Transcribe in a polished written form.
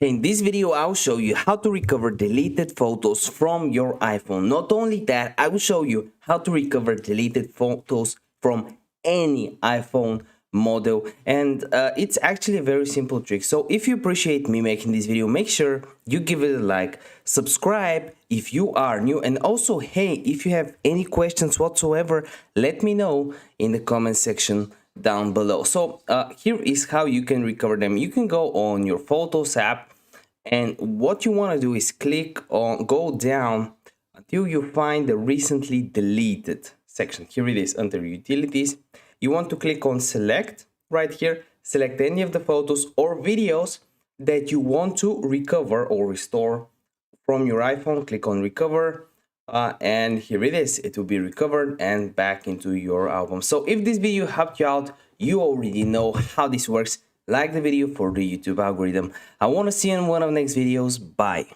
In this video, I'll show you how to recover deleted photos from your iPhone. Not only that, I will show you how to recover deleted photos from any iPhone model, and it's actually a very simple trick. So if you appreciate me making this video, make sure you give it a like, subscribe if you are new, and also, hey, if you have any questions whatsoever, let me know in the comment section down below. So here is how you can recover them. You can go on your Photos app, and what you want to do is go down until you find the recently deleted section. Here it is under utilities. You want to click on select right here, select any of the photos or videos that you want to recover or restore from your iPhone. Click on recover, and here it is. It will be recovered and back into your album. So if this video helped you out, you already know how this works. Like the video for the YouTube algorithm. I want to see you in one of the next videos. Bye.